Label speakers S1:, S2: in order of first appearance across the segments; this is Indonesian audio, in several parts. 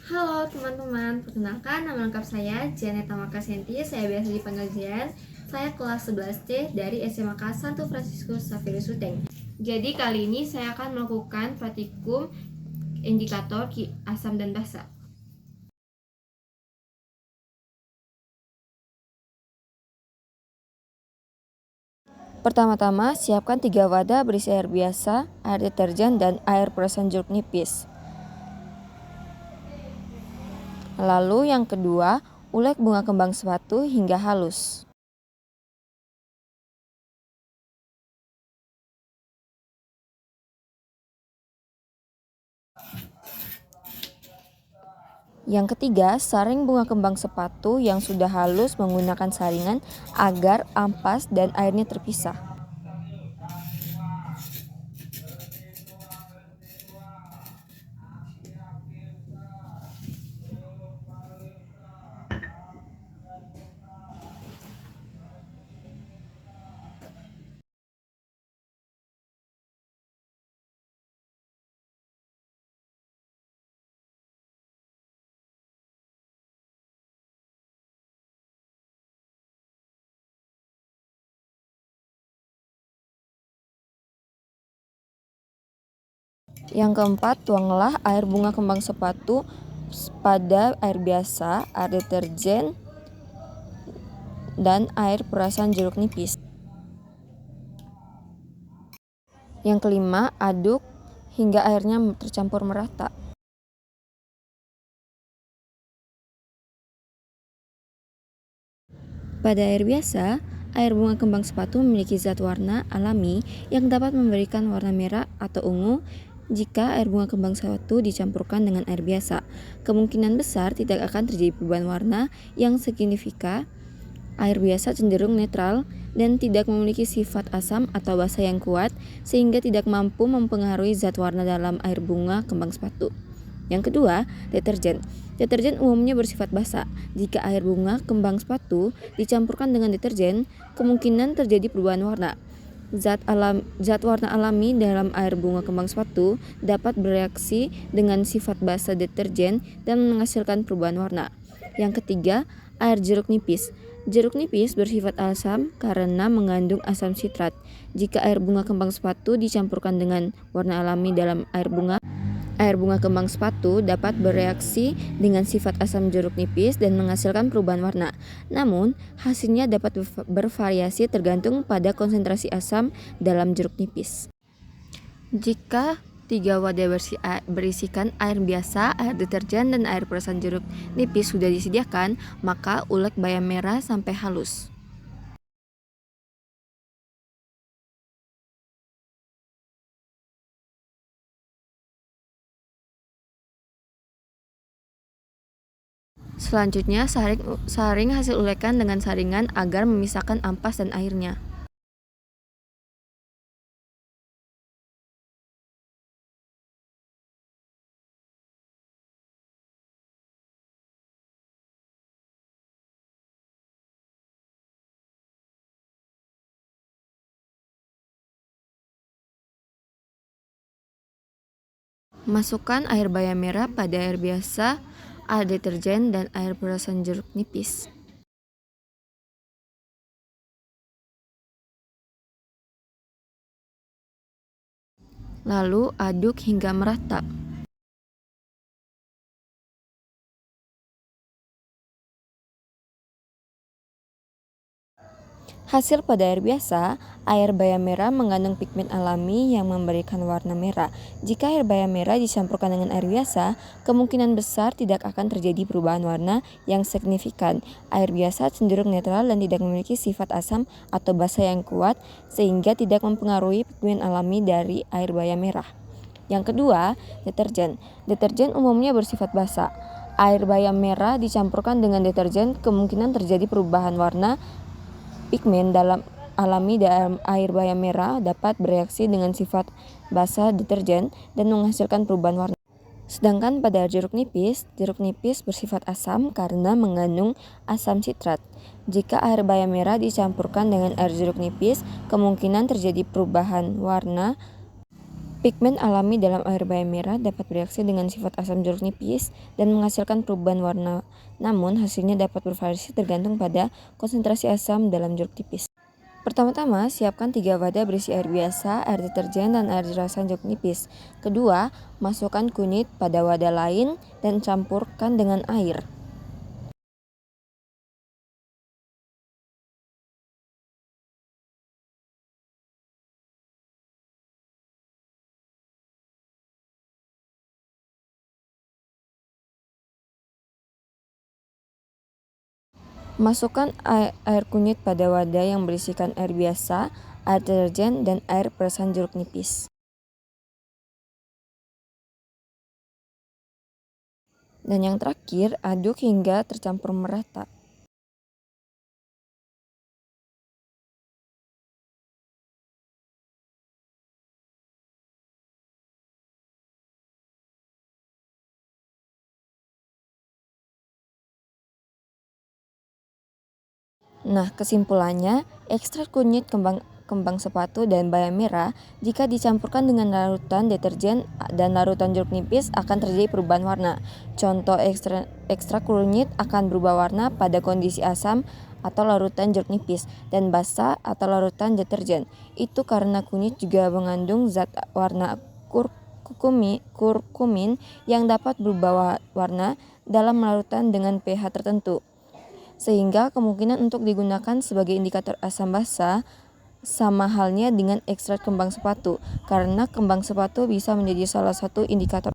S1: Halo teman-teman, perkenalkan nama lengkap saya Janeta Makasenti, saya biasa dipanggil Jan. Saya kelas 11C dari SMA Kelas 1 Fransiskus Xavierus Ruteng. Jadi kali ini saya akan melakukan praktikum indikator asam dan basa.
S2: Pertama-tama, siapkan 3 wadah berisi air biasa, air deterjen, dan air perasan jeruk nipis. Lalu yang kedua, ulek bunga kembang sepatu hingga halus. Yang ketiga, saring bunga kembang sepatu yang sudah halus menggunakan saringan agar ampas dan airnya terpisah. Yang keempat, tuanglah air bunga kembang sepatu pada air biasa, air deterjen, dan air perasan jeruk nipis. Yang kelima, aduk hingga airnya tercampur merata. Pada air biasa, air bunga kembang sepatu memiliki zat warna alami yang dapat memberikan warna merah atau ungu jika air bunga kembang sepatu dicampurkan dengan air biasa. Kemungkinan besar tidak akan terjadi perubahan warna yang signifikan. Air biasa cenderung netral dan tidak memiliki sifat asam atau basa yang kuat sehingga tidak mampu mempengaruhi zat warna dalam air bunga kembang sepatu. Yang kedua, deterjen. Deterjen umumnya bersifat basa. Jika air bunga kembang sepatu dicampurkan dengan deterjen, kemungkinan terjadi perubahan warna. Zat warna alami dalam air bunga kembang sepatu dapat bereaksi dengan sifat basa deterjen dan menghasilkan perubahan warna. Yang ketiga, air jeruk nipis. Jeruk nipis bersifat asam karena mengandung asam sitrat. Jika air bunga kembang sepatu dicampurkan dengan warna alami dalam air bunga kembang sepatu dapat bereaksi dengan sifat asam jeruk nipis dan menghasilkan perubahan warna. Namun, hasilnya dapat bervariasi tergantung pada konsentrasi asam dalam jeruk nipis. Jika 3 wadah berisikan air biasa, air deterjen, dan air perasan jeruk nipis sudah disediakan, maka ulek bayam merah sampai halus. Selanjutnya, saring hasil ulekan dengan saringan agar memisahkan ampas dan airnya. Masukkan air bayam merah pada air biasa, air deterjen, dan air perasan jeruk nipis. Lalu aduk hingga merata. Hasil pada air biasa, air bayam merah mengandung pigmen alami yang memberikan warna merah. Jika air bayam merah dicampurkan dengan air biasa, kemungkinan besar tidak akan terjadi perubahan warna yang signifikan. Air biasa cenderung netral dan tidak memiliki sifat asam atau basa yang kuat, sehingga tidak mempengaruhi pigmen alami dari air bayam merah. Yang kedua, deterjen. Deterjen umumnya bersifat basa. Air bayam merah dicampurkan dengan deterjen, kemungkinan terjadi perubahan warna. Pigmen alami dalam air bayam merah dapat bereaksi dengan sifat basa deterjen dan menghasilkan perubahan warna. Sedangkan pada jeruk nipis bersifat asam karena mengandung asam sitrat. Jika air bayam merah dicampurkan dengan air jeruk nipis, kemungkinan terjadi perubahan warna. Pigmen alami dalam air bayam merah dapat bereaksi dengan sifat asam jeruk nipis dan menghasilkan perubahan warna. Namun, hasilnya dapat bervariasi tergantung pada konsentrasi asam dalam jeruk nipis. Pertama-tama, siapkan 3 wadah berisi air biasa, air deterjen, dan air rasan jeruk nipis. Kedua, masukkan kunyit pada wadah lain dan campurkan dengan air. Masukkan air kunyit pada wadah yang berisikan air biasa, air deterjen, dan air perasan jeruk nipis. Dan yang terakhir, aduk hingga tercampur merata. Nah, kesimpulannya, ekstrak kunyit kembang sepatu dan bayam merah jika dicampurkan dengan larutan deterjen dan larutan jeruk nipis akan terjadi perubahan warna. Contoh ekstrak kunyit akan berubah warna pada kondisi asam atau larutan jeruk nipis dan basa atau larutan deterjen. Itu karena kunyit juga mengandung zat warna kurkumin yang dapat berubah warna dalam larutan dengan pH tertentu. Sehingga kemungkinan untuk digunakan sebagai indikator asam basa sama halnya dengan ekstrak kembang sepatu, karena kembang sepatu bisa menjadi salah satu indikator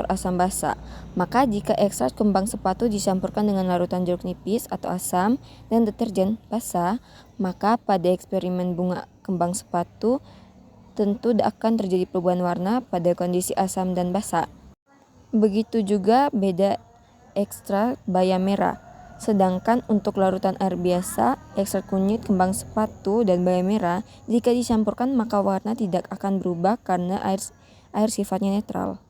S2: asam basa. Maka jika ekstrak kembang sepatu dicampurkan dengan larutan jeruk nipis atau asam dan deterjen basa, maka pada eksperimen bunga kembang sepatu tentu akan terjadi perubahan warna pada kondisi asam dan basa. Begitu juga beda ekstrak bayam merah. Sedangkan untuk larutan air biasa, ekstrak kunyit, kembang sepatu, dan bayam merah, jika dicampurkan maka warna tidak akan berubah karena air sifatnya netral.